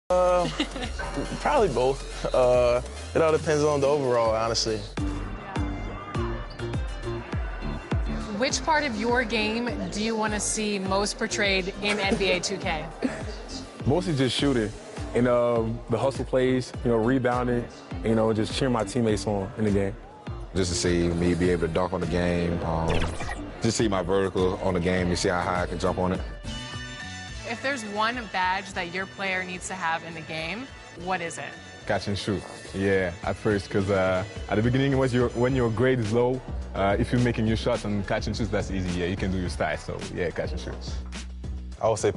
Probably both. It all depends on the overall, honestly. Which part of your game do you want to see most portrayed in NBA 2K? Mostly just shooting and the hustle plays, rebounding, just cheering my teammates on in the game. Just to see me be able to dunk on the game, just see my vertical on the game and see how high I can jump on it. If there's one badge that your player needs to have in the game, what is it? Catch and shoot. Yeah, at first, because at the beginning, when your grade is low, if you're making your shots and catch and shoots, that's easy. Yeah, you can do your style. So, yeah, catch and shoot. I would say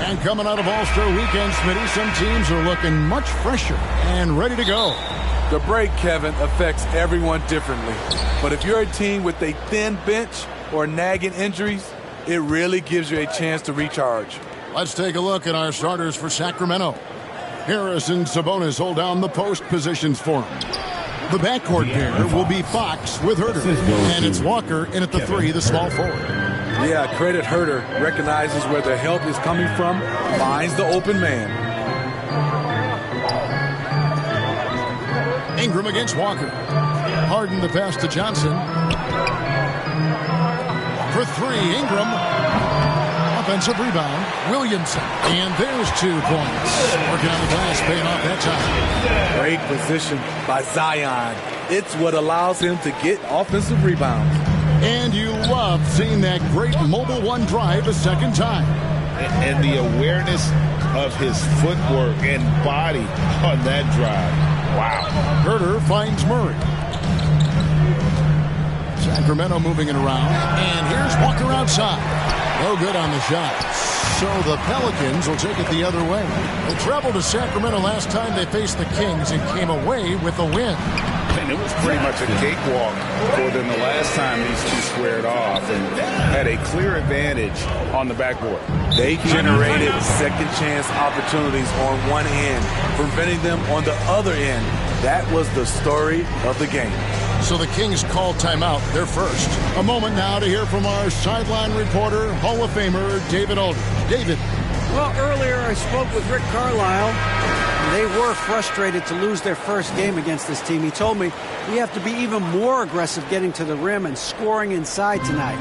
And coming out of All-Star Weekend, Smitty, some teams are looking much fresher and ready to go. The break, Kevin, affects everyone differently. But if you're a team with a thin bench or nagging injuries, it really gives you a chance to recharge. Let's take a look at our starters for Sacramento. Harris and Sabonis hold down the post positions for him. The backcourt pair will be Fox with Herter. And it's Walker in at the 3, the small forward. Yeah, credit Herter. Recognizes where the help is coming from, finds the open man. Ingram against Walker. Harden the pass to Johnson. For 3, Ingram. Offensive rebound, Williamson. And there's 2 points. Working on the glass, paying off that time. Great position by Zion. It's what allows him to get offensive rebounds. And you love seeing that great mobile one drive a second time. And the awareness of his footwork and body on that drive. Wow. Herter finds Murray. Sacramento moving it around. And here's Walker outside. No good on the shot. So the Pelicans will take it the other way. They traveled to Sacramento last time they faced the Kings and came away with a win. And it was pretty much a cakewalk for them the last time these two squared off and had a clear advantage on the backboard. They generated second chance opportunities on one end, preventing them on the other end. That was the story of the game. So the Kings call timeout, their first. A moment now to hear from our sideline reporter, Hall of Famer David Aldridge. David. Well, earlier I spoke with Rick Carlisle. They were frustrated to lose their first game against this team. He told me we have to be even more aggressive getting to the rim and scoring inside tonight.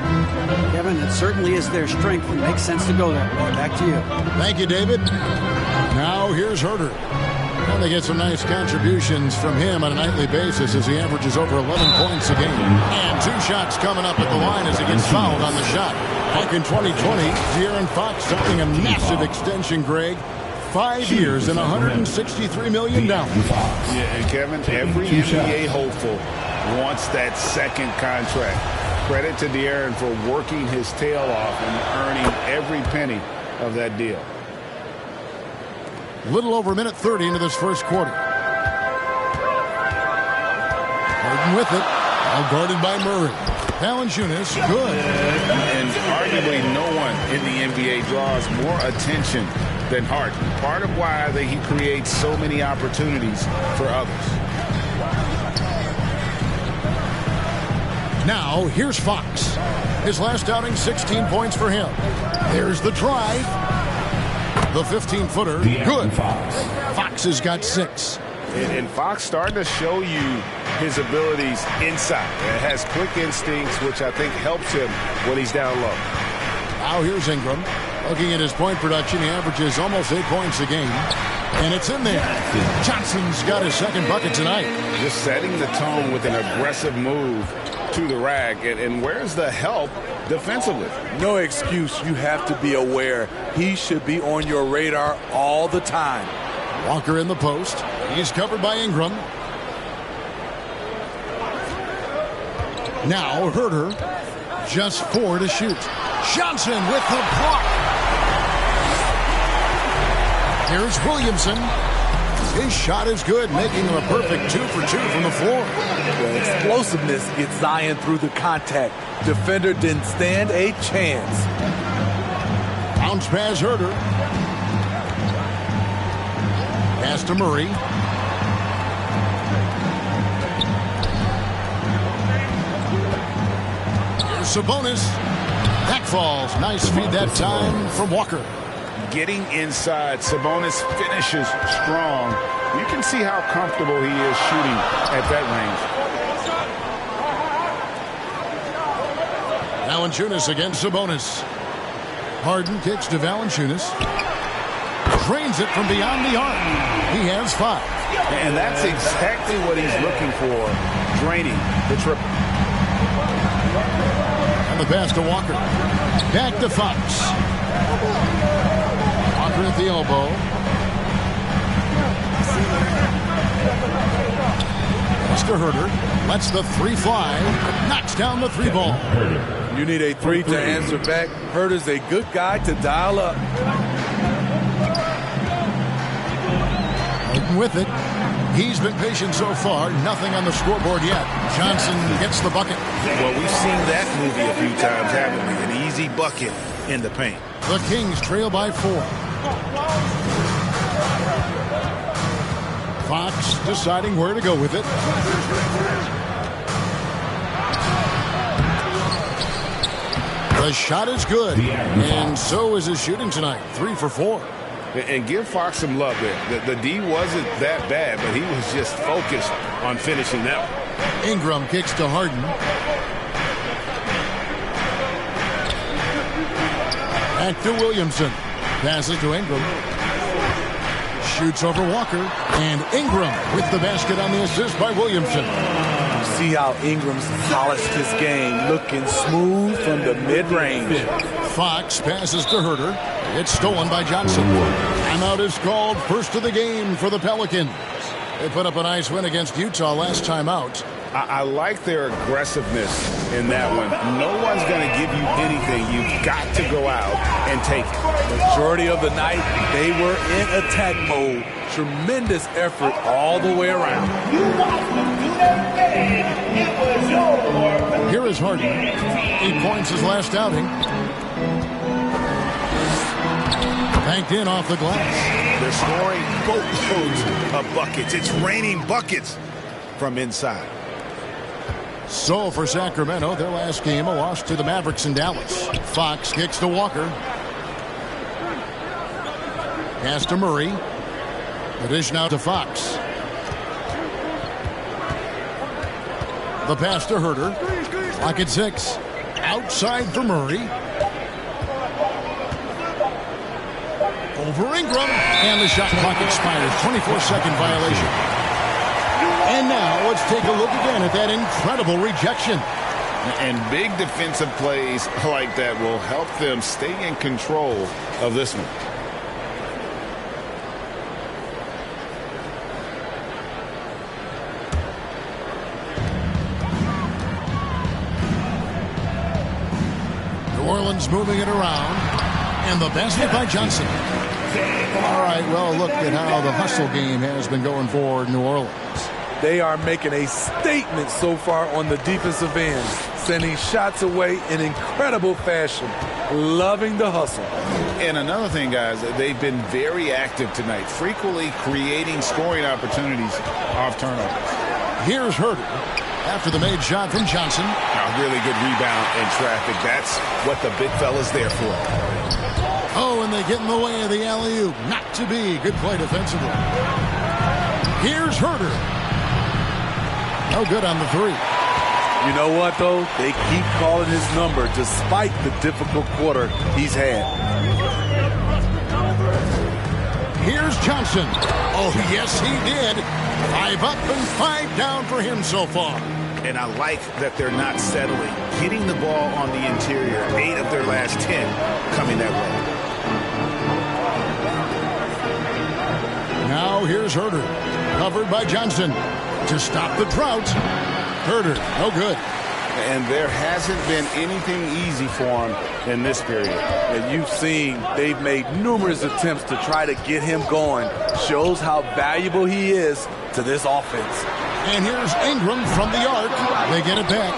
Kevin, it certainly is their strength. It makes sense to go that way. Back to you. Thank you, David. Now here's Herter. And they get some nice contributions from him on a nightly basis as he averages over 11 points a game. And 2 shots coming up at the line as he gets fouled on the shot. Back in 2020, De'Aaron Fox signing a massive extension, Greg. 5 years and $163 million. Yeah, and Kevin, every NBA hopeful wants that second contract. Credit to De'Aaron for working his tail off and earning every penny of that deal. Little over a minute 30 into this first quarter. Harden with it. Now guarded by Murray. Valanciunas, good. And arguably no one in the NBA draws more attention than Harden. Part of why he creates so many opportunities for others. Now, here's Fox. His last outing, 16 points for him. There's the drive. The 15-footer, good. Fox has got 6. And Fox starting to show you his abilities inside. It has quick instincts, which I think helps him when he's down low. Now here's Ingram. Looking at his point production, he averages almost 8 points a game. And it's in there. Johnson's got his second bucket tonight. Just setting the tone with an aggressive move to the rack. And where's the help defensively? No excuse. You have to be aware. He should be on your radar all the time. Walker in the post. He's covered by Ingram. Now Herter. Just 4 to shoot. Johnson with the block. Here's Williamson. His shot is good, making him a perfect 2 for 2 from the floor. The explosiveness gets Zion through the contact. Defender didn't stand a chance. Bounce pass Herter. Pass to Murray. Here's Sabonis. Back falls. Nice feed that time from Walker. Getting inside, Sabonis finishes strong. You can see how comfortable he is shooting at that range. Valanciunas against Sabonis. Harden kicks to Valanciunas. Drains it from beyond the arc. He has 5. And that's exactly what he's looking for, draining the triple. And the pass to Walker. Back to Fox. Walker at the elbow. Pass to Herter. Lets the 3 fly. Knocks down the 3 ball. You need a 3 to answer back. Herter's a good guy to dial up. Harden with it. He's been patient so far. Nothing on the scoreboard yet. Johnson gets the bucket. Well, we've seen that movie a few times, haven't we? An easy bucket in the paint. The Kings trail by 4. Fox deciding where to go with it. The shot is good, and so is his shooting tonight. 3 for 4. And give Fox some love there. The D wasn't that bad, but he was just focused on finishing that one. Ingram kicks to Harden. Back to Williamson. Passes to Ingram. Shoots over Walker. And Ingram with the basket on the assist by Williamson. See how Ingram's polished his game, looking smooth from the mid-range. Fox passes to Herter. It's stolen by Johnson. Timeout is called. First of the game for the Pelicans. They put up a nice win against Utah last time out. I like their aggressiveness in that one. No one's going to give you anything. You've got to go out and take it. Majority of the night, they were in attack mode. Tremendous effort all the way around. Here is Harden. 8 points his last outing. Banked in off the glass. They're scoring boatloads of buckets. It's raining buckets from inside. So for Sacramento, their last game, a loss to the Mavericks in Dallas. Fox kicks to Walker. Pass to Murray. The dish now to Fox. The pass to Herter. Clock at 6. Outside for Murray. Over Ingram. And the shot clock expires. 24-second violation. And now let's take a look again at that incredible rejection. And big defensive plays like that will help them stay in control of this one. New Orleans moving it around. And the basket by Johnson. All right, well, look at how the hustle game has been going for New Orleans. They are making a statement so far on the defensive end, sending shots away in incredible fashion. Loving the hustle. And another thing, guys, they've been very active tonight, frequently creating scoring opportunities off turnovers. Here's Herter after the made shot from Johnson. A really good rebound in traffic. That's what the big fella's there for. Oh, and they get in the way of the alley-oop. Not to be. Good play defensively. Here's Herter. No good on the 3. You know what, though? They keep calling his number despite the difficult quarter he's had. Here's Johnson. Oh, yes, he did. 5 up and 5 down for him so far. And I like that they're not settling. Getting the ball on the interior. 8 of their last 10 coming that way. Now here's Herter. Covered by Johnson. To stop the drought. Herter, no good. And there hasn't been anything easy for him in this period. And you've seen they've made numerous attempts to try to get him going. Shows how valuable he is to this offense. And here's Ingram from the arc. They get it back.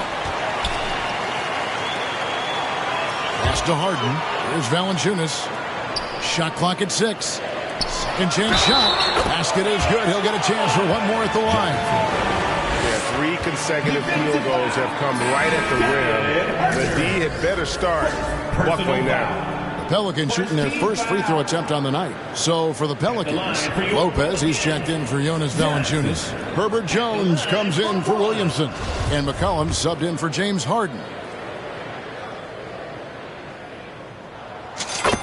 Pass to Harden. Here's Valanciunas. Shot clock at 6. Second chance shot. Basket is good. He'll get a chance for one more at the line. Yeah, 3 consecutive field goals have come right at the rim. The D had better start buckling down. Pelicans shooting their first free throw attempt on the night. So for the Pelicans, Lopez, he's checked in for Jonas Valanciunas. Herbert Jones comes in for Williamson. And McCollum subbed in for James Harden.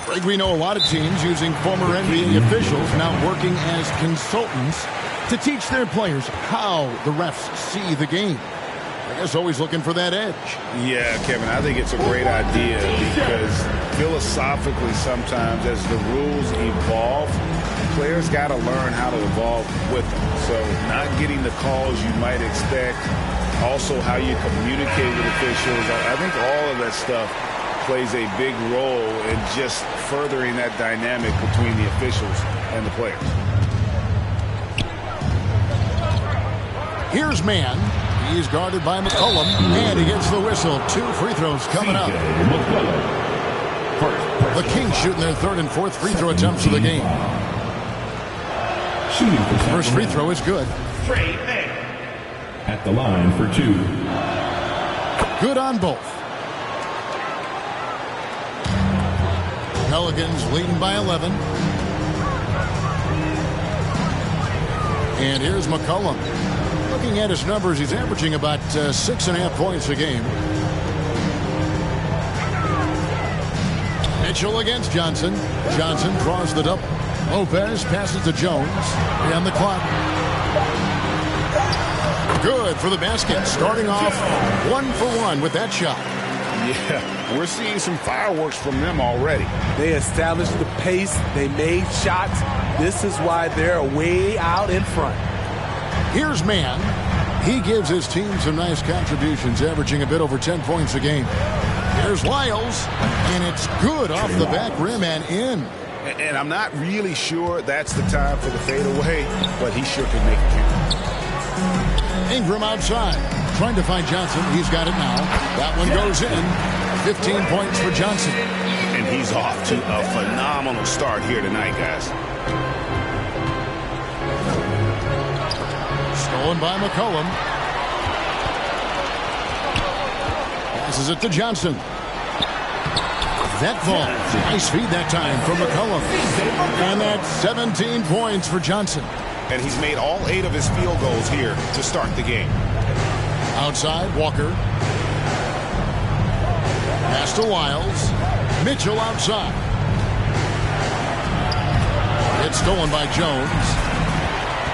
Greg, we know a lot of teams using former NBA officials now working as consultants to teach their players how the refs see the game. I guess always looking for that edge. Yeah, Kevin, I think it's a great idea because philosophically sometimes as the rules evolve, players got to learn how to evolve with them. So not getting the calls you might expect, also how you communicate with officials. I think all of that stuff plays a big role in just furthering that dynamic between the officials and the players. Here's Mann. He's guarded by McCollum, and he gets the whistle. 2 free throws coming up. The Kings shooting their 3rd and 4th free throw attempts of the game. First free throw is good. At the line for 2. Good on both. Pelicans leading by 11. And here's McCollum. Looking at his numbers, he's averaging about 6.5 points a game. Mitchell against Johnson. Johnson draws the double. Lopez passes to Jones. And the clock. Good for the basket. Starting off 1 for 1 with that shot. Yeah, we're seeing some fireworks from them already. They established the pace. They made shots. This is why they're way out in front. Here's Mann. He gives his team some nice contributions, averaging a bit over 10 points a game. Here's Lyles, and it's good off the back rim and in. And I'm not really sure that's the time for the fadeaway, but he sure can make it count. Ingram outside, trying to find Johnson. He's got it now. That one goes in. 15 points for Johnson. And he's off to a phenomenal start here tonight, guys. Stolen by McCollum. Passes it to Johnson. That ball. Nice feed that time from McCollum. And that's 17 points for Johnson. And he's made all 8 of his field goals here to start the game. Outside, Walker. Pass to Lyles. Mitchell outside. It's stolen by Jones.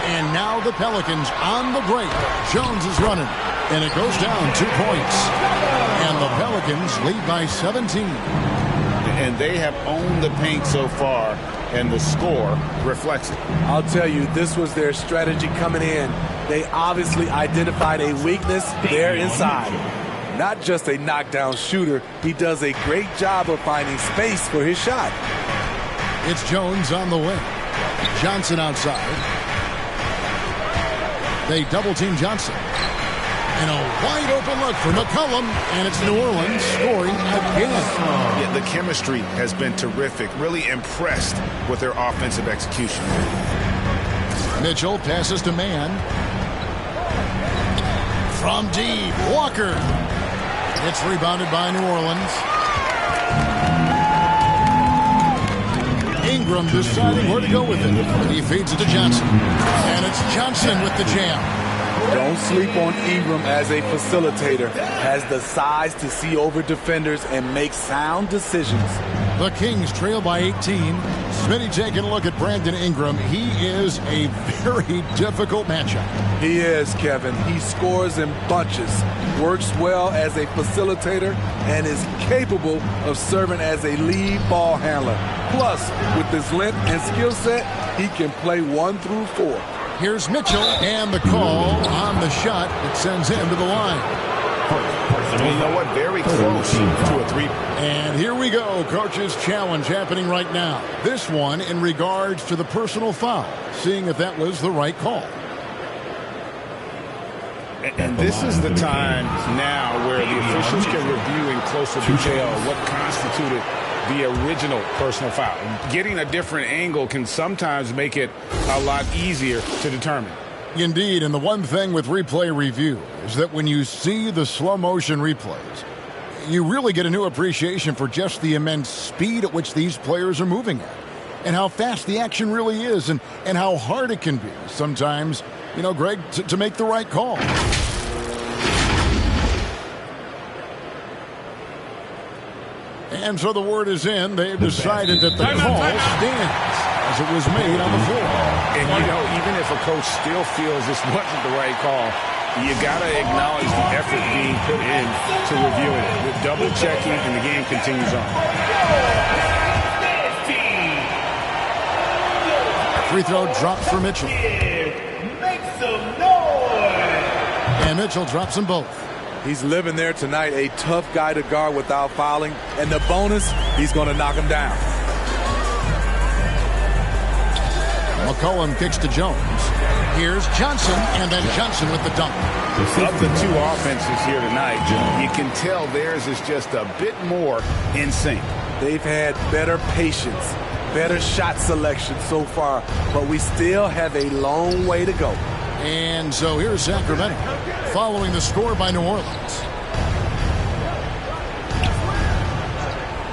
And now the Pelicans on the break. Jones is running. And it goes down 2 points. And the Pelicans lead by 17. And they have owned the paint so far, and the score reflects it. I'll tell you, this was their strategy coming in. They obviously identified a weakness there inside. Not just a knockdown shooter, he does a great job of finding space for his shot. It's Jones on the wing. Johnson outside. They double-team Johnson. And a wide-open look for McCollum, and it's New Orleans scoring again. Yeah, the chemistry has been terrific. Really impressed with their offensive execution. Mitchell passes to Mann. From deep, Walker. It's rebounded by New Orleans. Ingram deciding where to go with it. He feeds it to Johnson. And it's Johnson with the jam. Don't sleep on Ingram as a facilitator. Has the size to see over defenders and make sound decisions. The Kings trail by 18. Smitty taking a look at Brandon Ingram. He is a very difficult matchup. He is, Kevin. He scores in bunches, works well as a facilitator, and is capable of serving as a lead ball handler. Plus, with his length and skill set, he can play 1 through 4. Here's Mitchell, and the call on the shot that sends him to the line. And you know what? Very close to a 3. And here we go. Coach's challenge happening right now. This one in regards to the personal foul, seeing if that was the right call. And this is the time now where the officials can review in closer detail what constituted the original personal foul. Getting a different angle can sometimes make it a lot easier to determine. Indeed, and the one thing with replay review is that when you see the slow motion replays, you really get a new appreciation for just the immense speed at which these players are moving at, and how fast the action really is, and how hard it can be sometimes, you know, Greg, to make the right call. And so the word is in. They've decided that the call stands as it was made on the floor. And, you know, even if a coach still feels this wasn't the right call, you got to acknowledge the effort being put in to reviewing it. With double checking, and the game continues on. Free throw drops for Mitchell. Make some noise. And Mitchell drops them both. He's living there tonight, a tough guy to guard without fouling. And the bonus, he's going to knock him down. McCollum kicks to Jones. Here's Johnson, and then Johnson with the dunk. Of the two offenses here tonight, you can tell theirs is just a bit more in sync. They've had better patience, better shot selection so far, but we still have a long way to go. And so here's Sacramento, following the score by New Orleans.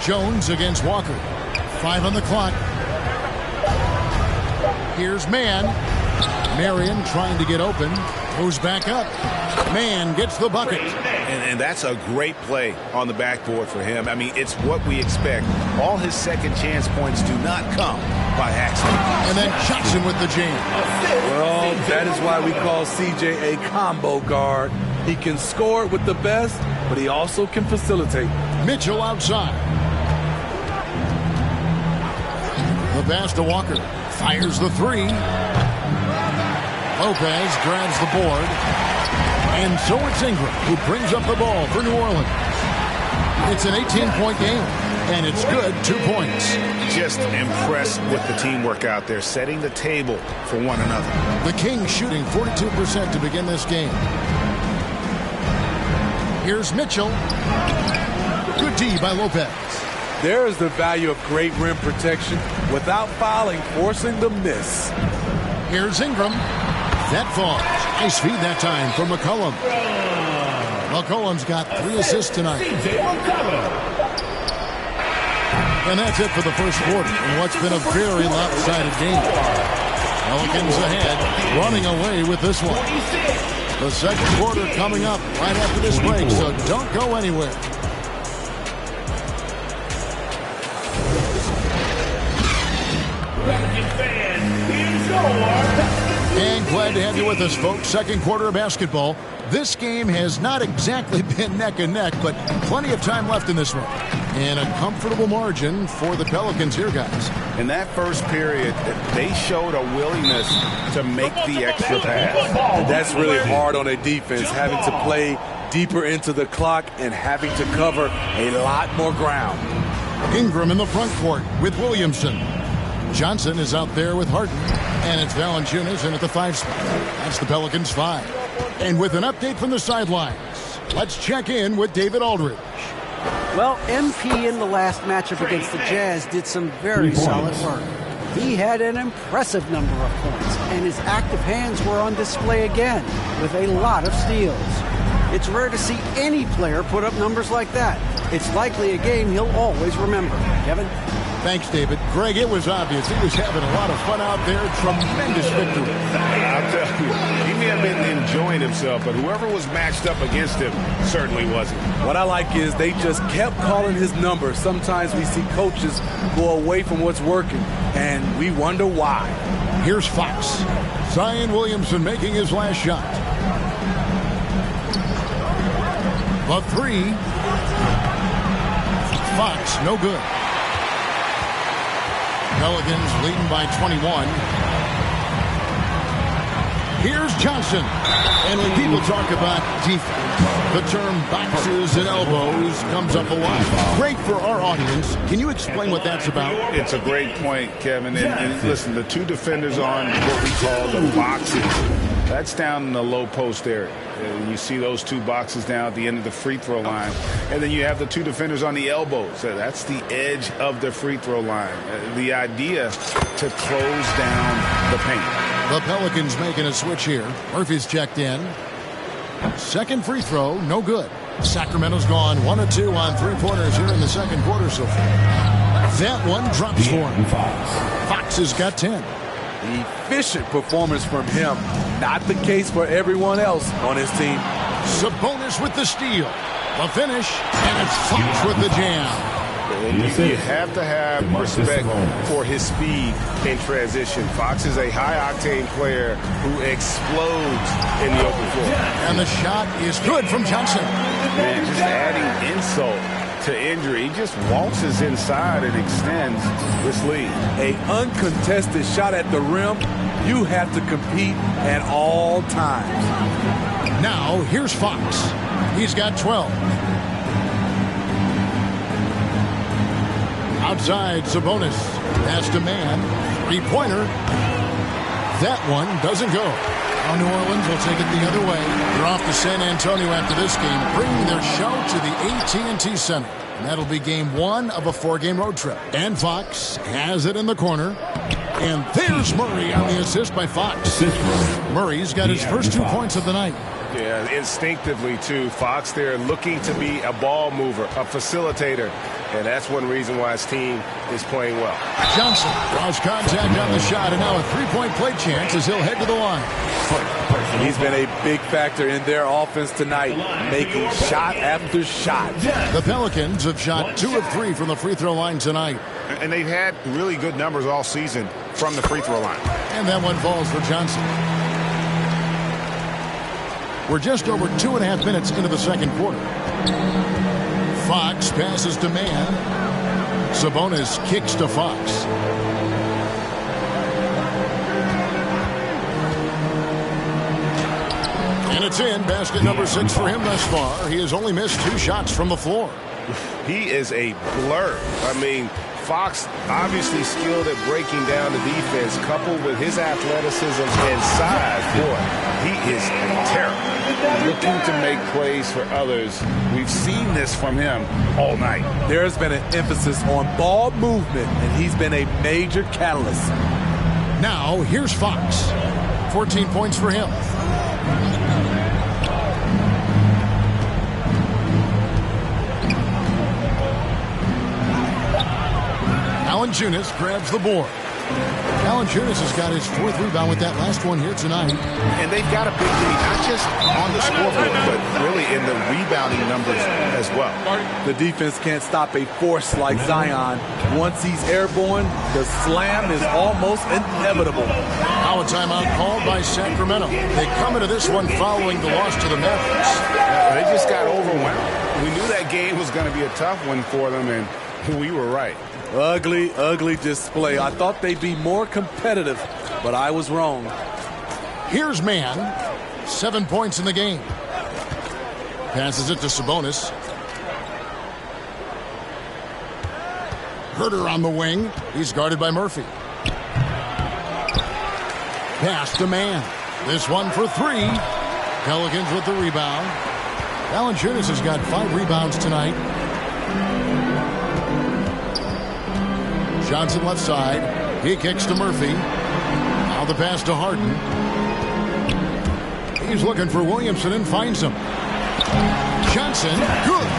Jones against Walker. 5 on the clock. Here's Mann. Marion trying to get open. Goes back up. Mann gets the bucket. And that's a great play on the backboard for him. I mean, it's what we expect. All his second chance points do not come by accident. And then Johnson with the jam. Well, that is why we call CJ a combo guard. He can score with the best, but he also can facilitate. Mitchell outside. The pass to Walker. Fires the three. Lopez grabs the board. And so it's Ingram who brings up the ball for New Orleans. It's an 18-point game, and it's good 2 points. Just impressed with the teamwork out there, setting the table for one another. The Kings shooting 42% to begin this game. Here's Mitchell. Good D by Lopez. There is the value of great rim protection without fouling, forcing the miss. Here's Ingram. That falls. Nice feed that time from McCollum. McCollum's got 3 assists tonight. And that's it for the first quarter in what's been a very lopsided game. Pelicans ahead, running away with this one. The second quarter coming up right after this break, so don't go anywhere. And glad to have you with us, folks. Second quarter of basketball. This game has not exactly been neck and neck, but plenty of time left in this one. And a comfortable margin for the Pelicans here, guys. In that first period, they showed a willingness to make the extra pass. And that's really hard on a defense, having to play deeper into the clock and having to cover a lot more ground. Ingram in the front court with Williamson. Johnson is out there with Harden. And it's Valanciunas in at the 5 spot. That's the Pelicans 5. And with an update from the sidelines, let's check in with David Aldridge. Well, MP in the last matchup against the Jazz did some very solid work. He had an impressive number of points, and his active hands were on display again with a lot of steals. It's rare to see any player put up numbers like that. It's likely a game he'll always remember. Kevin? Thanks, David. Greg, it was obvious. He was having a lot of fun out there. Tremendous victory. I'll tell you, he may have been enjoying himself, but whoever was matched up against him certainly wasn't. What I like is they just kept calling his number. Sometimes we see coaches go away from what's working, and we wonder why. Here's Fox. Zion Williamson making his last shot. The 3. Fox, no good. Pelicans leading by 21. Here's Johnson. And when people talk about defense, the term boxes and elbows comes up a lot. Great for our audience. Can you explain what that's about? It's a great point, Kevin. And listen, the 2 defenders on what we call the boxes, that's down in the low post area. You see those 2 boxes down at the end of the free throw line. And then you have the 2 defenders on the elbows. That's the edge of the free throw line. The idea to close down the paint. The Pelicans making a switch here. Murphy's checked in. Second free throw, no good. Sacramento's gone 1 of 2 on three-pointers here in the second quarter so far. That one drops for him. Fox has got 10. Efficient performance from him. Not the case for everyone else on his team. Sabonis with the steal. The finish, and it's Fox with the jam. You have to have respect for his speed in transition. Fox is a high-octane player who explodes in the open floor. And the shot is good from Johnson. Man, just adding insult to injury. He just waltzes inside and extends this lead. An uncontested shot at the rim. You have to compete at all times. Now, here's Fox. He's got 12. Outside, Sabonis. Pass to man. Three-pointer. That one doesn't go. Now New Orleans will take it the other way. They're off to San Antonio after this game, bringing their show to the AT&T Center. And that'll be game 1 of a 4-game road trip. And Fox has it in the corner. And there's Murray on the assist by Fox. Murray's got his first 2 points of the night. Yeah, instinctively, too. Fox there looking to be a ball mover, a facilitator. And that's one reason why his team is playing well. Johnson draws contact on the shot, and now a three-point play chance as he'll head to the line. He's been a big factor in their offense tonight, making shot after shot. The Pelicans have shot 2 of 3 from the free throw line tonight. And they've had really good numbers all season from the free throw line. And that one falls for Johnson. We're just over 2.5 minutes into the second quarter. Fox passes to man. Sabonis kicks to Fox. And it's in. Basket number 6 for him thus far. He has only missed 2 shots from the floor. He is a blur. I mean, Fox obviously skilled at breaking down the defense, coupled with his athleticism and size. Boy, he is terrible. Looking to make plays for others. We've seen this from him all night. There's been an emphasis on ball movement, and he's been a major catalyst. Now, here's Fox. 14 points for him. Valanciunas grabs the board. Valanciunas has got his 4th rebound with that last one here tonight. And they've got a big lead, not just on the scoreboard, but really in the rebounding numbers as well. The defense can't stop a force like Zion. Once he's airborne, the slam is almost inevitable. Now a timeout called by Sacramento. They come into this one following the loss to the Mavericks. They just got overwhelmed. We knew that game was going to be a tough one for them, and we were right. Ugly, ugly display. I thought they'd be more competitive, but I was wrong. Here's man. 7 points in the game. Passes it to Sabonis. Herter on the wing. He's guarded by Murphy. Pass to man. This one for 3. Pelicans with the rebound. Valanciunas has got 5 rebounds tonight. Johnson left side. He kicks to Murphy. Now the pass to Harden. He's looking for Williamson and finds him. Johnson, good.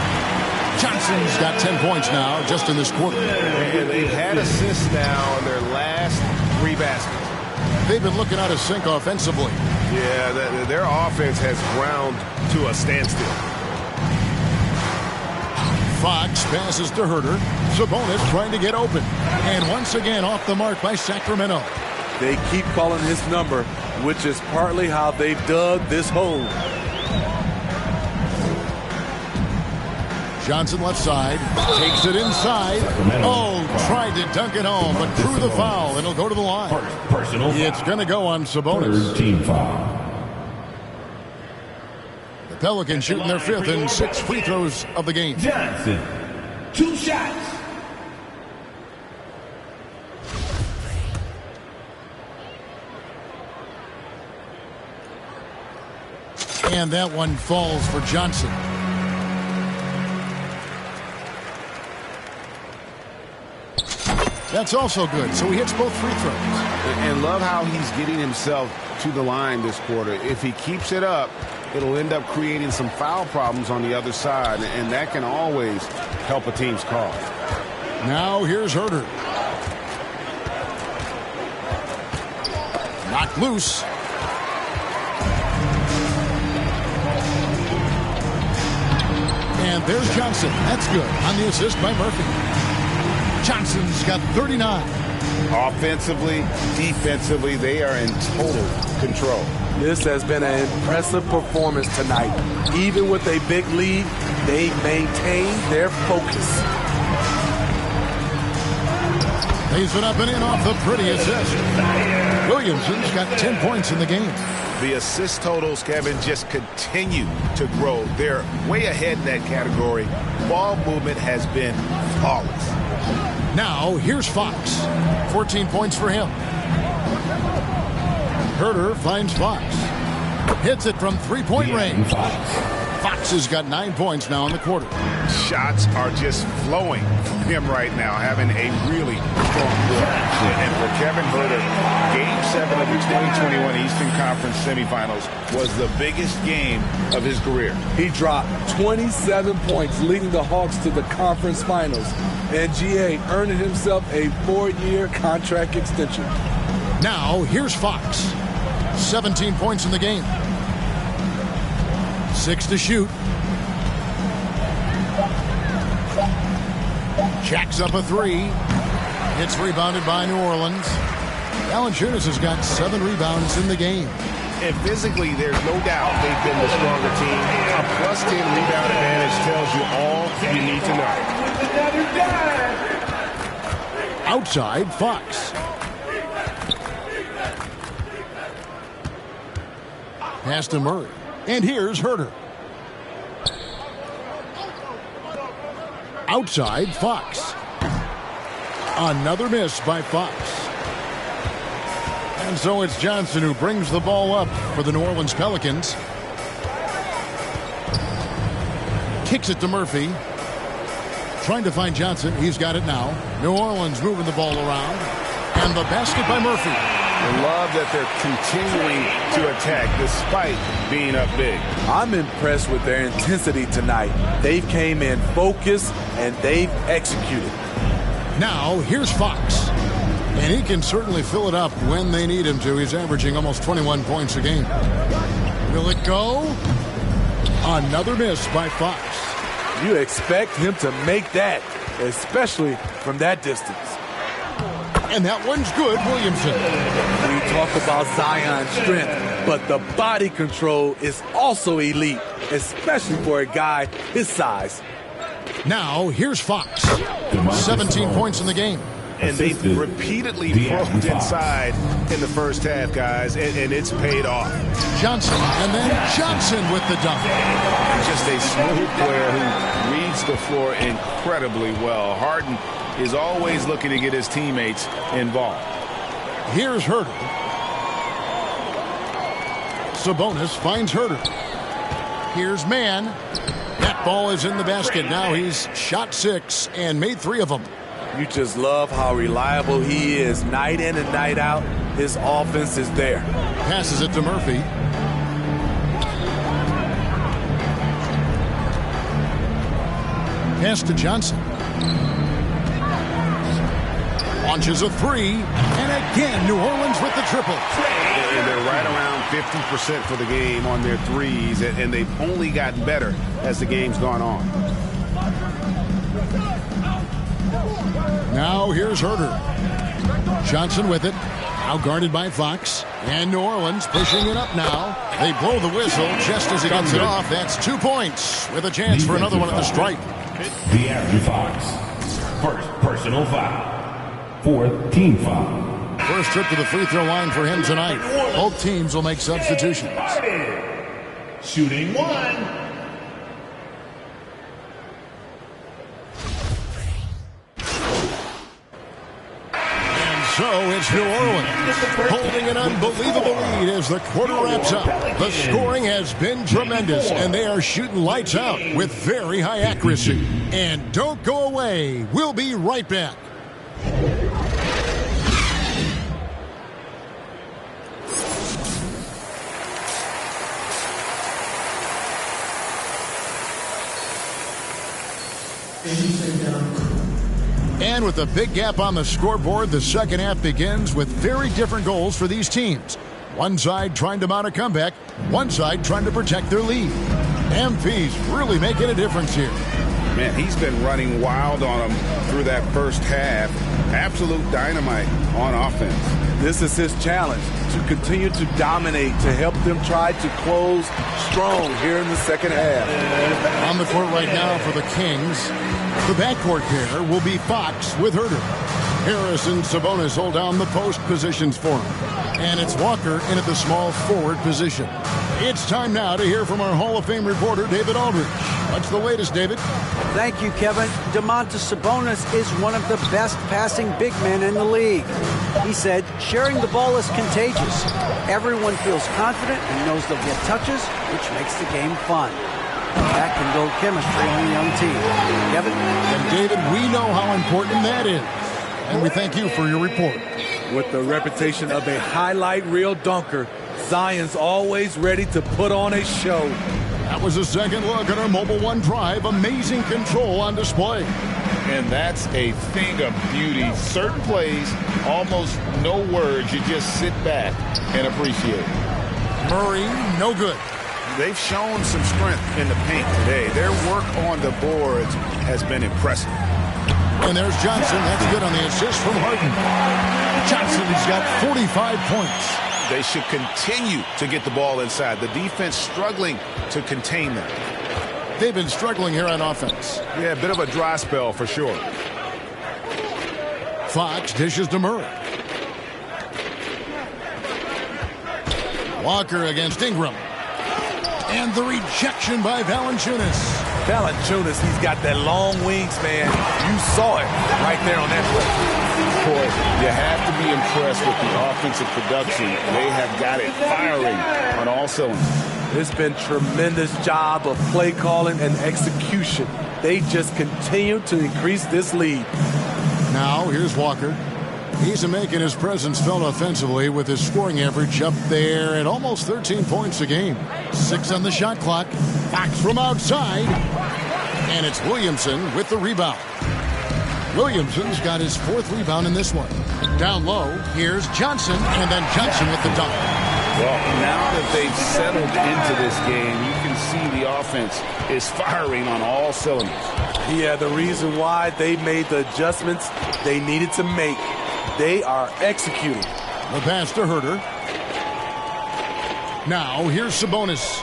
Johnson's got 10 points now just in this quarter. And they've had assists now on their last 3 baskets. They've been looking out of sync offensively. Yeah, their offense has ground to a standstill. Fox passes to Herter. Sabonis trying to get open. And once again off the mark by Sacramento. They keep calling his number, which is partly how they've dug this hole. Johnson left side. Takes it inside. Oh, tried to dunk it home, but drew the foul, and it'll go to the line. Personal. It's going to go on Sabonis. 3rd team foul. The Pelicans shooting their 5th and 6th free throws of the game. Johnson, 2 shots. And that one falls for Johnson. That's also good. So he hits both free throws. And love how he's getting himself to the line this quarter. If he keeps it up, it'll end up creating some foul problems on the other side, and that can always help a team's cause. Now here's Herter. Knocked loose. And there's Johnson. That's good on the assist by Murphy. Johnson's got 39. Offensively, defensively, they are in total control. This has been an impressive performance tonight. Even with a big lead, they maintain their focus. Lays it up and in off the pretty assist. Williamson's got 10 points in the game. The assist totals, Kevin, just continue to grow. They're way ahead in that category. Ball movement has been flawless. Now, here's Fox. 14 points for him. Herter finds Fox. Hits it from three-point range. Fox has got 9 points now in the quarter. Shots are just flowing from him right now, having a really strong quarter. And for Kevin Herter, Game 7 of the 2021 Eastern Conference semifinals was the biggest game of his career. He dropped 27 points, leading the Hawks to the conference finals. And GA earning himself a 4-year contract extension. Now, here's Fox. 17 points in the game. 6 to shoot. Jacks up a 3. It's rebounded by New Orleans. Valanciunas has got 7 rebounds in the game. And physically, there's no doubt they've been the stronger team. A +10 rebound advantage tells you all you need to know. Outside, Fox. Pass to Murray. And here's Herter. Outside, Fox. Another miss by Fox. And so it's Johnson who brings the ball up for the New Orleans Pelicans. Kicks it to Murphy. Trying to find Johnson. He's got it now. New Orleans moving the ball around. And the basket by Murphy. I love that they're continuing to attack despite being up big. I'm impressed with their intensity tonight. They've came in focused and they've executed. Now, here's Fox. And he can certainly fill it up when they need him to. He's averaging almost 21 points a game. Will it go? Another miss by Fox. You expect him to make that, especially from that distance. And that one's good, Williamson. We talk about Zion's strength, but the body control is also elite, especially for a guy his size. Now, here's Fox. 17 points in the game. And they've repeatedly poked inside in the first half, guys, and it's paid off. Johnson, and then Johnson with the dunk. Just a smooth player who reads the floor incredibly well. Harden is always looking to get his teammates involved. Here's Herter. Sabonis finds Herter. Here's Mann. That ball is in the basket. Now he's shot 6 and made 3 of them. You just love how reliable he is night in and night out. His offense is there. Passes it to Murphy. Pass to Johnson. Launches a 3. And again, New Orleans with the triple. And they're right around 50% for the game on their threes, and they've only gotten better as the game's gone on. Now here's Herter. Johnson with it. Now guarded by Fox. And New Orleans pushing it up now. They blow the whistle just as he gets it off. That's 2 points with a chance for another one at the stripe. The Andrew Fox. First personal foul. 4th team foul. First trip to the free throw line for him tonight. Both teams will make substitutions. Shooting 1. So it's New Orleans holding an unbelievable lead as the quarter wraps up. The scoring has been tremendous, and they are shooting lights out with very high accuracy. And don't go away. We'll be right back. And with a big gap on the scoreboard, the second half begins with very different goals for these teams. One side trying to mount a comeback, one side trying to protect their lead. MP's really making a difference here. Man, he's been running wild on them through that first half. Absolute dynamite on offense. This is his challenge, to continue to dominate, to help them try to close strong here in the second half. On the court right now for the Kings, the backcourt pair will be Fox with Herter. Harris and Sabonis hold down the post positions for him. And it's Walker in at the small forward position. It's time now to hear from our Hall of Fame reporter, David Aldridge. What's the latest, David? Thank you, Kevin. Domantas Sabonis is one of the best passing big men in the league. He said, sharing the ball is contagious. Everyone feels confident and knows they'll get touches, which makes the game fun. That can build chemistry on a young team. Kevin? And David, we know how important that is. And we thank you for your report. With the reputation of a highlight reel dunker, Zion's always ready to put on a show. That was a second look at our Mobile One Drive. Amazing control on display. And that's a thing of beauty. Certain plays, almost no words. You just sit back and appreciate it. Murray, no good. They've shown some strength in the paint today. Their work on the boards has been impressive. And there's Johnson. That's good on the assist from Harden. Johnson's got 45 points. They should continue to get the ball inside. The defense struggling to contain them. They've been struggling here on offense. Yeah, a bit of a dry spell for sure. Fox dishes to Murray. Walker against Ingram. And the rejection by Valanciunas. Valanciunas, he's got that long wingspan. You saw it right there on that play. Boy, you have to be impressed with the offensive production. They have got it firing on all cylinders. It's been tremendous job of play calling and execution. They just continue to increase this lead. Now, here's Walker. He's making his presence felt offensively with his scoring average up there at almost 13 points a game. 6 on the shot clock. Fox from outside. And it's Williamson with the rebound. Williamson's got his 4th rebound in this one. Down low, here's Johnson, and then Johnson with the dunk. Well, now that they've settled into this game, you can see the offense is firing on all cylinders. Yeah, the reason why they made the adjustments they needed to make. They are executing. The pass to Herter. Now, here's Sabonis.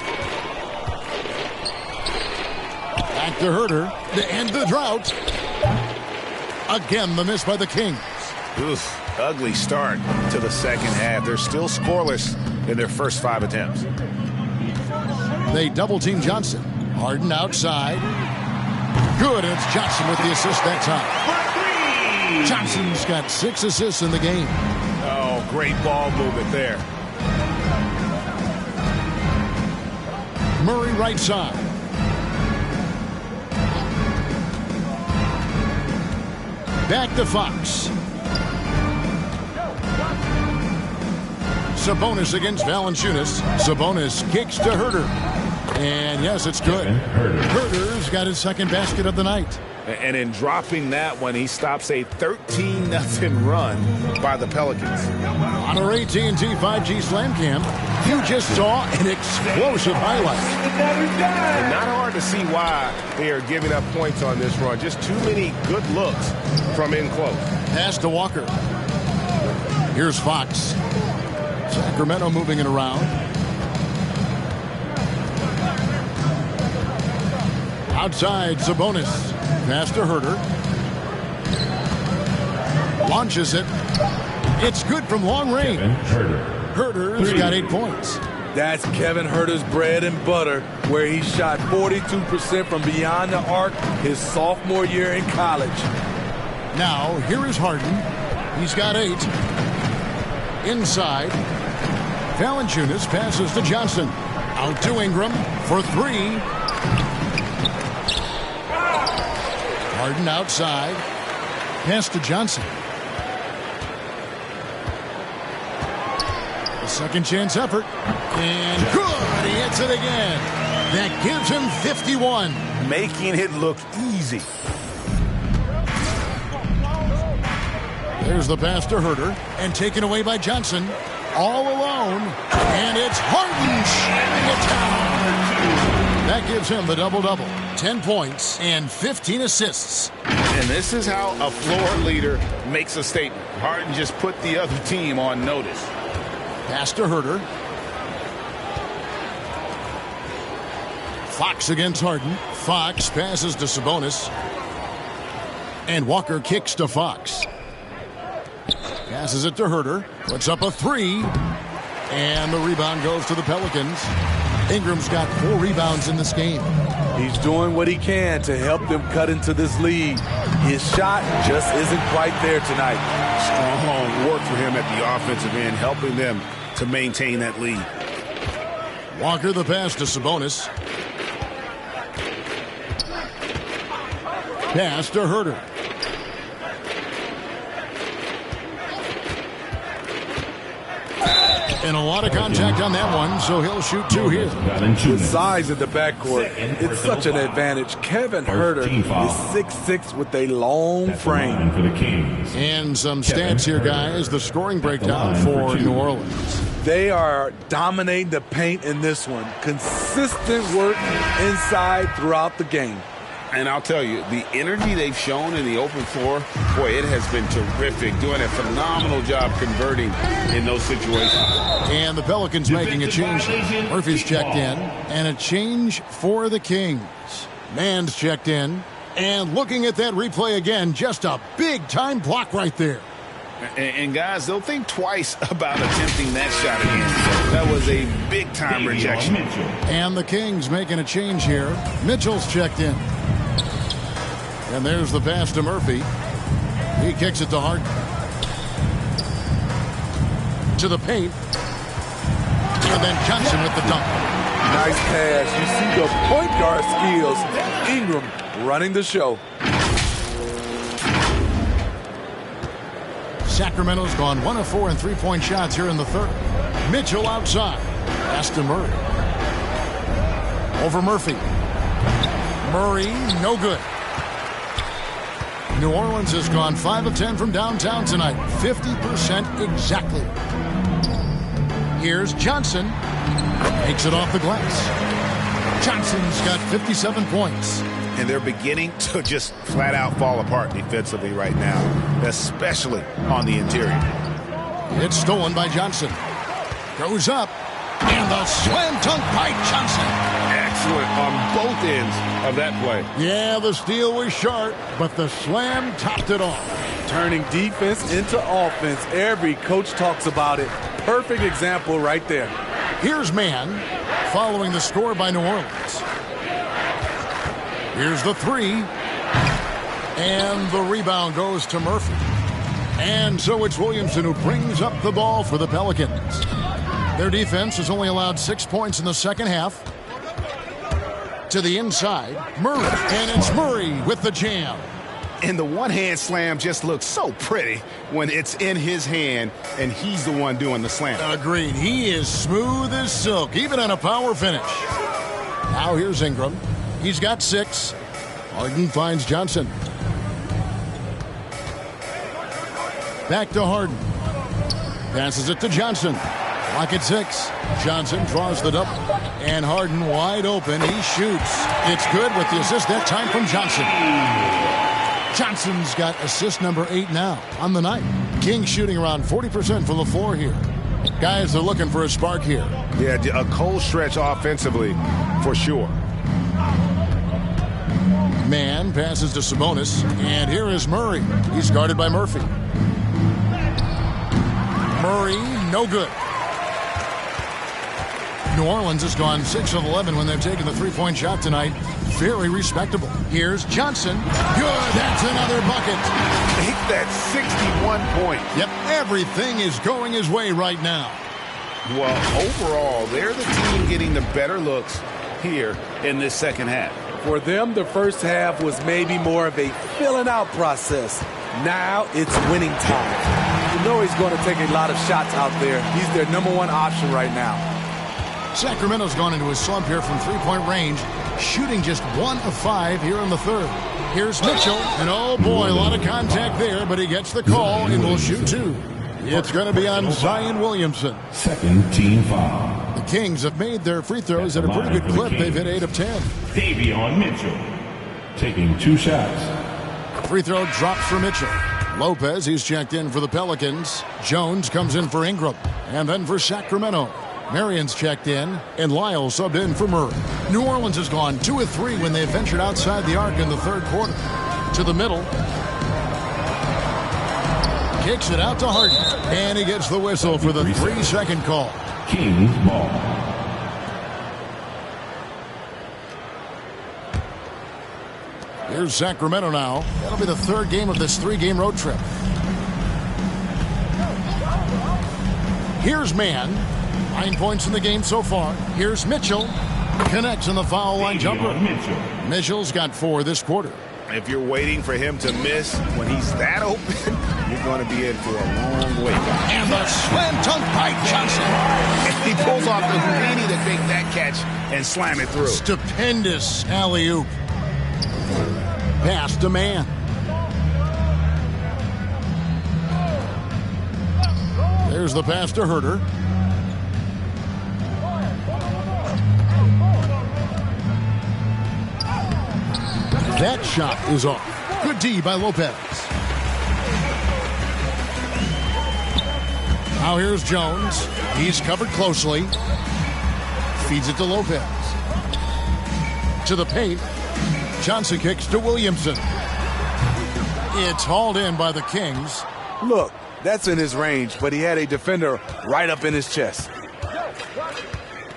Back to Herter to end the drought. Again, the miss by the Kings. Oof, ugly start to the second half. They're still scoreless in their first 5 attempts. They double-team Johnson. Harden outside. Good, and it's Johnson with the assist that time. Johnson's got 6 assists in the game. Oh, great ball movement there. Murray right side. Back to Fox. Sabonis against Valanciunas. Sabonis kicks to Herter. And yes, it's good. Herter's got his 2nd basket of the night. And in dropping that one, he stops a 13-0 run by the Pelicans. On our AT&T 5G Slam Cam, you just saw an explosive highlight. And not hard to see why they are giving up points on this run. Just too many good looks from in close. Pass to Walker. Here's Fox. Sacramento moving it around. Outside, Sabonis. Pass to Herter. Launches it. It's good from long range. Herter's got 8 points. That's Kevin Herter's bread and butter, where he shot 42% from beyond the arc his sophomore year in college. Now, here is Harden. He's got 8. Inside. Valanciunas passes to Johnson. Out to Ingram for 3. Harden outside. Pass to Johnson. A second chance effort. And good. He hits it again. That gives him 51. Making it look easy. There's the pass to Herter, and taken away by Johnson. All alone, and it's Harden slamming it down. That gives him the double-double. 10 points and 15 assists. And this is how a floor leader makes a statement. Harden just put the other team on notice. Pass to Herter. Fox against Harden. Fox passes to Sabonis. And Walker kicks to Fox. Passes it to Herter. Puts up a three. And the rebound goes to the Pelicans. Ingram's got 4 rebounds in this game. He's doing what he can to help them cut into this lead. His shot just isn't quite there tonight. Strong work for him at the offensive end, helping them to maintain that lead. Walker the pass to Sabonis. Pass to Herter. And a lot of contact on that one, so he'll shoot 2 here. With size in the backcourt, it's such an advantage. Kevin Herter is 6'6" with a long frame. And some stats here, guys. The scoring breakdown for New Orleans. They are dominating the paint in this one. Consistent work inside throughout the game. And I'll tell you, the energy they've shown in the open floor, boy, it has been terrific. Doing a phenomenal job converting in those situations. And the Pelicans making a change. Murphy's checked in. And a change for the Kings. Mann's checked in. And looking at that replay again, just a big-time block right there. And guys, they'll think twice about attempting that shot again. That was a big-time rejection. And the Kings making a change here. Mitchell's checked in. And there's the pass to Murphy. He kicks it to Harden. To the paint. And then Johnson with the dunk. Nice pass. You see the point guard skills. Ingram running the show. Sacramento's gone 1 of 4 in three-point shots here in the third. Mitchell outside. Pass to Murray. Over Murphy. Murray, no good. New Orleans has gone 5 of 10 from downtown tonight. 50% exactly. Here's Johnson. Makes it off the glass. Johnson's got 57 points. And they're beginning to just flat out fall apart defensively right now, especially on the interior. It's stolen by Johnson. Goes up. And the slam dunk by Johnson. Excellent on both ends of that play. Yeah, the steal was sharp, but the slam topped it off. Turning defense into offense. Every coach talks about it. Perfect example right there. Here's Mann following the score by New Orleans. Here's the three. And the rebound goes to Murphy. And so it's Williamson who brings up the ball for the Pelicans. Their defense has only allowed 6 points in the second half. To the inside, Murray. And it's Murray with the jam. And the one-hand slam just looks so pretty when it's in his hand and he's the one doing the slam. Agreed. He is smooth as silk, even on a power finish. Now here's Ingram. He's got 6. Harden finds Johnson. Back to Harden. Passes it to Johnson. Clock at 6. Johnson draws the double. And Harden wide open. He shoots. It's good with the assist that time from Johnson. Johnson's got assist number 8 now on the night. King shooting around 40% from the floor here. Guys are looking for a spark here. Yeah, a cold stretch offensively for sure. Mann passes to Sabonis. And here is Murray. He's guarded by Murphy. Murray, no good. New Orleans has gone 6 of 11 when they've taken the three-point shot tonight. Very respectable. Here's Johnson. Good. That's another bucket. Make that 61 points. Yep. Everything is going his way right now. Well, overall, they're the team getting the better looks here in this second half. For them, the first half was maybe more of a filling out process. Now it's winning time. You know he's going to take a lot of shots out there. He's their number 1 option right now. Sacramento's gone into a slump here from three-point range, shooting just 1 of 5 here in the third. Here's Mitchell, and oh boy, a lot of contact there, but he gets the call and will shoot 2. It's going to be on Zion Williamson. Second team foul. The Kings have made their free throws at a pretty good clip. They've hit 8 of 10. Davion Mitchell taking 2 shots. Free throw drops for Mitchell. Lopez, he's checked in for the Pelicans. Jones comes in for Ingram. And then for Sacramento, Marion's checked in, and Lyle subbed in for Murray. New Orleans has gone 2 of 3 when they ventured outside the arc in the third quarter. To the middle. Kicks it out to Harden. And he gets the whistle for the 3-second call. Kings ball. Here's Sacramento now. That'll be the third game of this 3-game road trip. Here's Mann. 9 points in the game so far. Here's Mitchell. Connects in the foul line jumper. Mitchell's got 4 this quarter. If you're waiting for him to miss when he's that open, you're going to be in for a long wait. And the slam dunk by Johnson. And he pulls off the Houdini to make that catch and slam it through. Stupendous alley-oop. Pass to Mann. There's the pass to Herter. That shot is off. Good D by Lopez. Now here's Jones. He's covered closely. Feeds it to Lopez. To the paint. Johnson kicks to Williamson. It's hauled in by the Kings. Look, that's in his range, but he had a defender right up in his chest.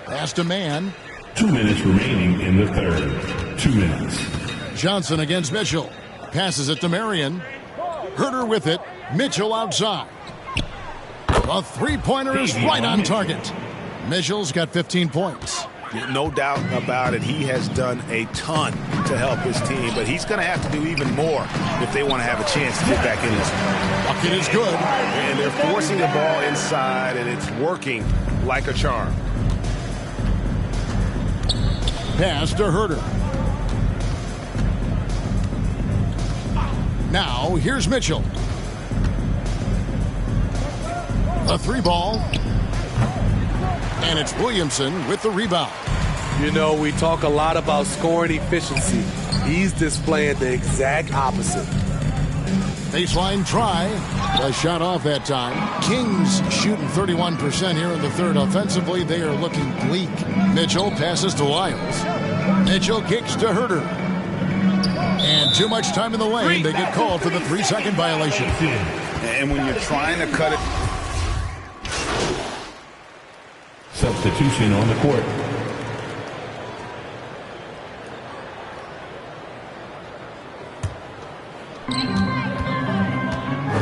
Pass to Mann. 2 minutes remaining in the third. 2 minutes. Johnson against Mitchell. Passes it to Marion. Herter with it. Mitchell outside. A three-pointer is right on target. Mitchell's got 15 points. No doubt about it. He has done a ton to help his team, but he's going to have to do even more if they want to have a chance to get back in this. Bucket is good. And they're forcing the ball inside, and it's working like a charm. Pass to Herter. Now, here's Mitchell. A 3-ball. And it's Williamson with the rebound. You know, we talk a lot about scoring efficiency. He's displaying the exact opposite. Baseline try. A shot off that time. Kings shooting 31% here in the third. Offensively, they are looking bleak. Mitchell passes to Lyles. Mitchell kicks to Herter. And too much time in the lane. They get called for the 3-second violation. And when you're trying to cut it. Substitution on the court.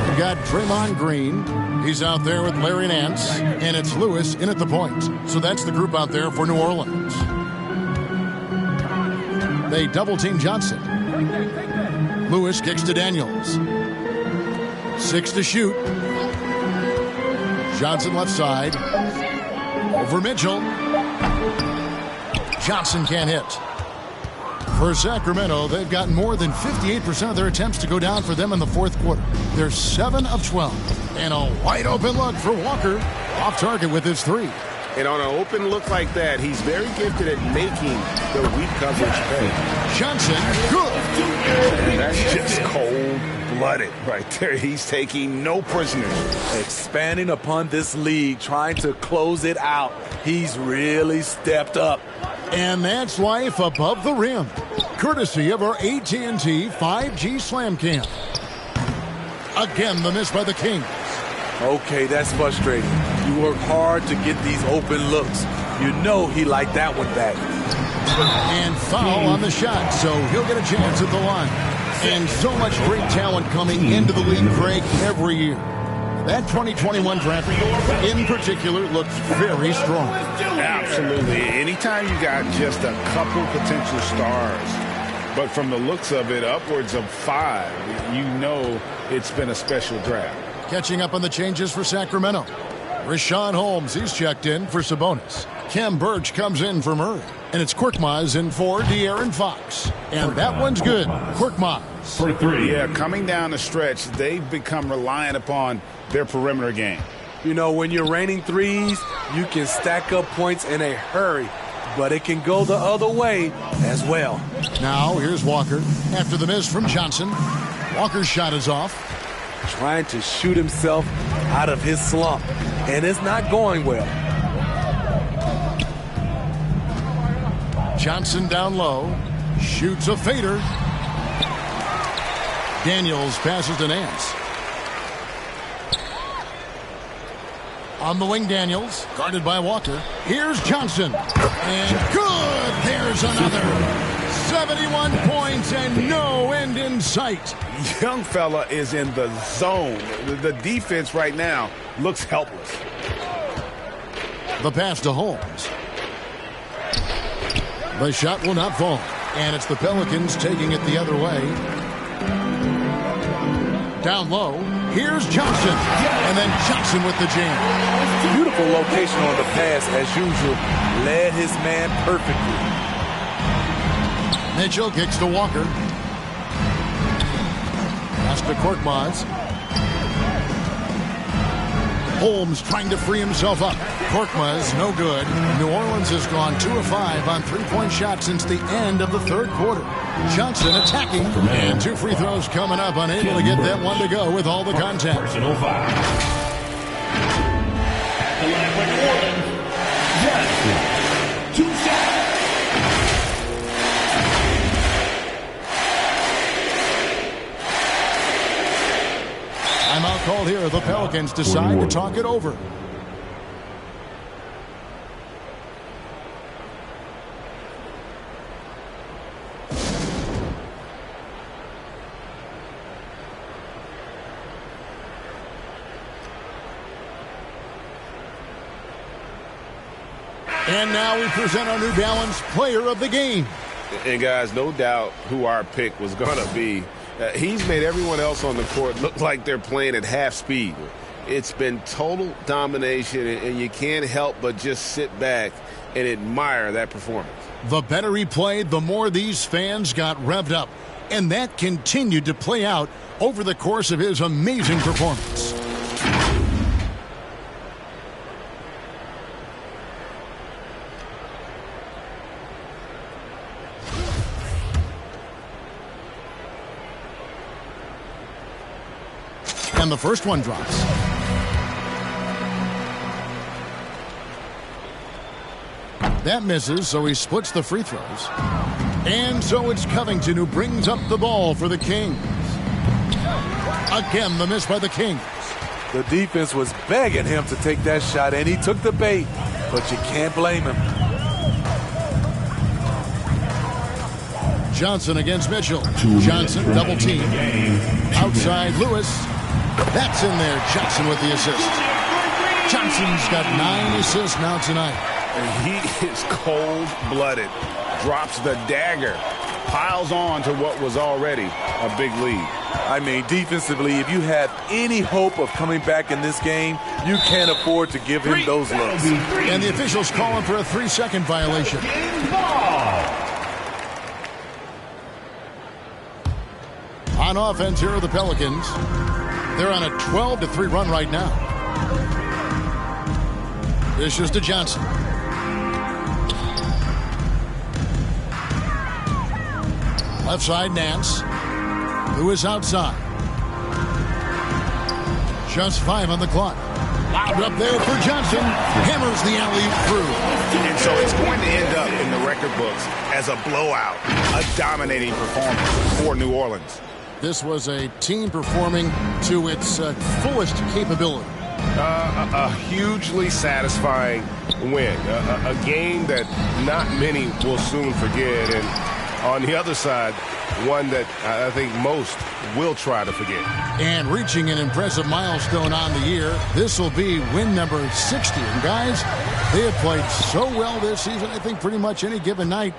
We've got Draymond Green. He's out there with Larry Nance. And it's Lewis in at the point. So that's the group out there for New Orleans. They double-team Johnson. Lewis kicks to Daniels. 6 to shoot. Johnson left side. Over Mitchell. Johnson can't hit. For Sacramento, they've gotten more than 58% of their attempts to go down for them in the fourth quarter. They're 7 of 12. And a wide open look for Walker. Off target with his 3. And on an open look like that, he's very gifted at making the weak coverage pay. Johnson, good. And that's just cold-blooded right there. He's taking no prisoners. Expanding upon this league, trying to close it out. He's really stepped up. And that's life above the rim. Courtesy of our AT&T 5G Slam Cam. Again, the miss by the Kings. Okay, that's frustrating. You work hard to get these open looks. You know he liked that one back. And foul on the shot, so he'll get a chance at the line. And so much great talent coming into the league, Craig, every year. That 2021 draft, in particular, looks very strong. Absolutely. Anytime you got just a couple potential stars, but from the looks of it, upwards of 5, you know it's been a special draft. Catching up on the changes for Sacramento. Rashawn Holmes, he's checked in for Sabonis. Khem Birch comes in for Murray. And it's Korkmaz in for De'Aaron Fox. And that one's good. Korkmaz. For 3. Yeah, coming down the stretch, they've become reliant upon their perimeter game. You know, when you're raining threes, you can stack up points in a hurry, but it can go the other way as well. Now here's Walker after the miss from Johnson. Walker's shot is off. Trying to shoot himself out of his slump, and it's not going well. Johnson down low, shoots a fader. Daniels passes to Nance. On the wing, Daniels, guarded by Walker. Here's Johnson. And good! There's another. 71 points and no end in sight. Young fella is in the zone. The defense right now looks helpless. The pass to Holmes. The shot will not fall. And it's the Pelicans taking it the other way. Down low. Here's Johnson. And then Johnson with the jam. Beautiful location on the pass as usual. Led his man perfectly. Mitchell kicks to Walker. Pass to Korkmaz. Holmes trying to free himself up. Korkmaz no good. New Orleans has gone 2 of 5 on three-point shots since the end of the third quarter. Johnson attacking. And 2 free throws coming up. Unable to get that one to go with all the contact. Personal foul. At the line for New Orleans, Johnson. 2 shots. Timeout called here. The Pelicans decide to talk it over. And now we present our New Balance Player of the Game. And guys, no doubt who our pick was going to be. He's made everyone else on the court look like they're playing at half speed. It's been total domination, and you can't help but just sit back and admire that performance. The better he played, the more these fans got revved up. And that continued to play out over the course of his amazing performance. And the first one drops. That misses, so he splits the free throws. And so it's Covington who brings up the ball for the Kings. Again, the miss by the Kings. The defense was begging him to take that shot, and he took the bait, but you can't blame him. Johnson against Mitchell. Johnson double team. Outside Lewis. That's in there. Johnson with the assist. Johnson's got 9 assists now tonight. And he is cold-blooded. Drops the dagger. Piles on to what was already a big lead. I mean, defensively, if you have any hope of coming back in this game, you can't afford to give him those looks. And the officials calling for a 3-second violation. On offense, here are the Pelicans. They're on a 12-3 run right now. This is to Johnson. Left side, Nance. Lewis outside. Just 5 on the clock. Lobbed up there for Johnson. Hammers the alley-oop through. And so it's going to end up in the record books as a blowout, a dominating performance for New Orleans. This was a team performing to its fullest capability. A hugely satisfying win. A game that not many will soon forget. And on the other side, one that I think most will try to forget. And reaching an impressive milestone on the year, this will be win number 60. And guys, they have played so well this season. I think pretty much any given night,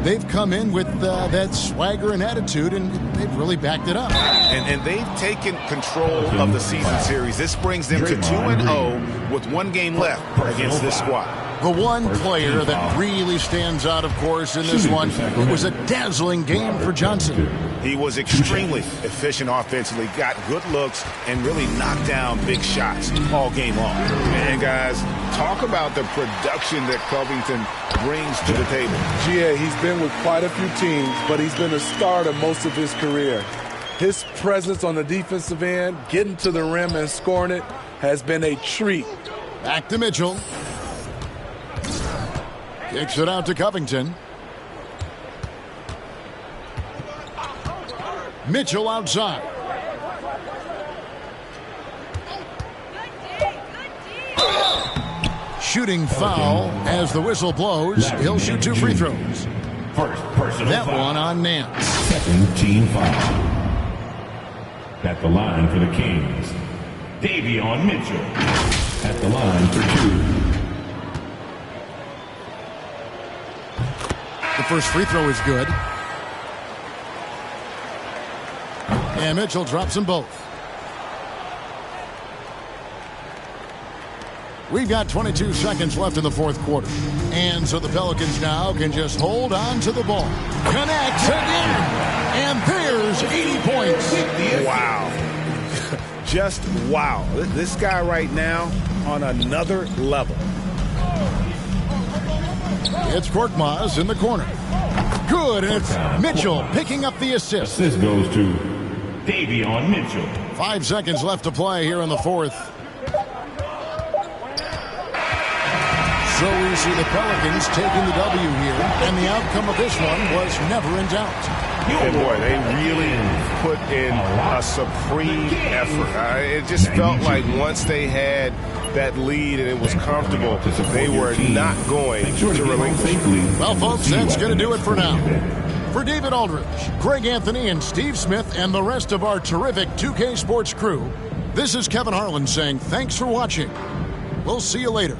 they've come in with that swagger and attitude, and they've really backed it up. And they've taken control of the season series. This brings them to 2-0 with 1 game left against this squad. The one player that really stands out, of course, in this one, it was a dazzling game for Johnson. He was extremely efficient offensively, got good looks, and really knocked down big shots all game long. And guys, talk about the production that Covington brings to the table. GA, he's been with quite a few teams, but he's been a starter most of his career. His presence on the defensive end, getting to the rim and scoring it, has been a treat. Back to Mitchell. Kicks it out to Covington. Mitchell outside. Shooting foul as the whistle blows. He'll shoot 2 free throws. First personal that foul. One on Nance. Second team foul. At the line for the Kings, Davion Mitchell. At the line for 2. The first free throw is good. And Mitchell drops them both. We've got 22 seconds left in the fourth quarter. And so the Pelicans now can just hold on to the ball. Connects again. And there's 80 points. Wow. Just wow. This guy right now on another level. It's Korkmaz in the corner. Good, and it's Mitchell picking up the assist. Assist goes to Davion Mitchell. 5 seconds left to play here in the fourth. So we see the Pelicans taking the W here, and the outcome of this one was never in doubt. And boy, they really put in a supreme effort. It just felt like once they had that lead and it was comfortable, they were not going to relinquish. Well, folks, that's going to do it for now. For David Aldridge, Greg Anthony, and Steve Smith, and the rest of our terrific 2K Sports crew, this is Kevin Harlan saying thanks for watching. We'll see you later.